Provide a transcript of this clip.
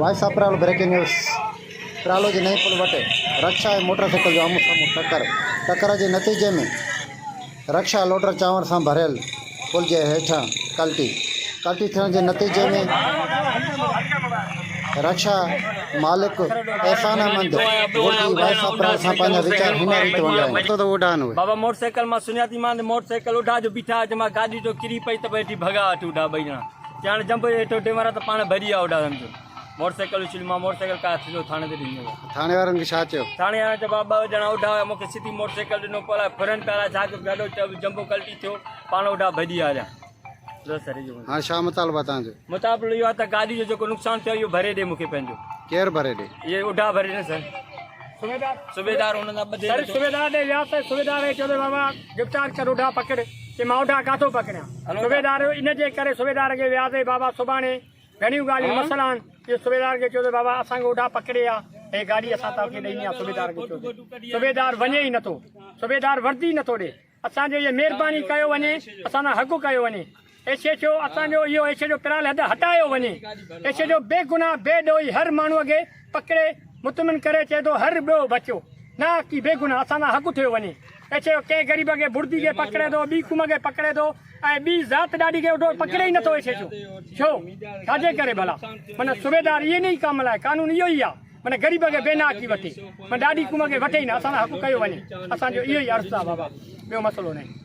Wise अपराल breaking news प्रालो जी नई पुल वटे रक्षा ऐं मोटरसाइकिल जो आमू साम्हूं टक्कर के नतीजे में रक्षा लोडर चांवर से भरियल पुल के हेठां कल्टी थियण के नतीजे में रक्षा मालिक एहसानमंद वाइस अपराल से पंहिंजा वीचार हिन रीत वंडाइन तो उड़ान हुए बाबा मोटरसाइकिल मां सुञाती मां मोटरसाइकिल उड़ा जो बीठा मां गाड़ी तो किरी पई तो बैठी भगा वठी उड़ा ॿई ॼणा चाण जंप हेठो टेमरा तो पाण भरी आ उड़ा समझो मोटरसाइकिल उछल मां मोटरसाइकिल का थो थाने ते ॾिनो थाने वारनि खे छा चयो थाने वारा चयो बाबा ॼणा उड़ा मूंखे सिधी मोटरसाइकिल ॾिनो पला फ्रंट वारा छा गाॾो जंपो कल्टी थियो पाण उड़ा भॼी आया हाँ छा मुतालबा तव्हांजो मुताबिक़ इहो आहे त गाॾी जो जेको नुक़सानु थियो इहो भरे ॾे मूंखे पंहिंजो केरु भरे ॾे ये उड़ा भरे न सर सुबेदार हुन सां सुबेदार ॾे वियासीं सुबेदार चयो बाबा गिरफ़्तार कर उड़ा पकड़ कि मां उड़ा काथो पकड़ियां सुबेदार इन जे करे सुबेदार खे वियासीं बाबा सुभाणे घणियूं ॻाल्हियूं मसइला आहिनि इहो सुबेदार खे चयो बाबा असांखे उड़ा पकड़े आहे हे गाॾी असां तव्हांखे ॾिनी आहे सुबेदार खे चयो सुबेदार वञे ई नथो सुबेदार वर्दी ई नथो ॾे असांजो इहो महिरबानी कयो वञे असांजो हक़ कयो वञे ऐसे जो असांजो इहो ऐसे जो पिराल हद हटायो वञे ऐसे जो बेगुनाह बेॾोही हर माण्हूअ खे पकड़े मुतमिन करे चए थो हर ॿियो बचियो न की बेगुनाह असांजो हक़ थियो वञे ऐसे कंहिं ग़रीब खे बुर्दी खे पकड़े थो ॿी कुम खे पकड़े थो ऐं ॿी ज़ात ॾाढी खे पकड़े ई नथो ऐसे छो छाजे करे भला माना सुबेदार इहे न ई कम लाइ कानून इहो ई आहे माना ग़रीब खे बेनाह की वठे माना ॾाढी कुम खे वठे ई न असांजो हक़ कयो वञे असांजो इहो ई अर्ज़ु आहे बाबा ॿियो मसइलो न आहे।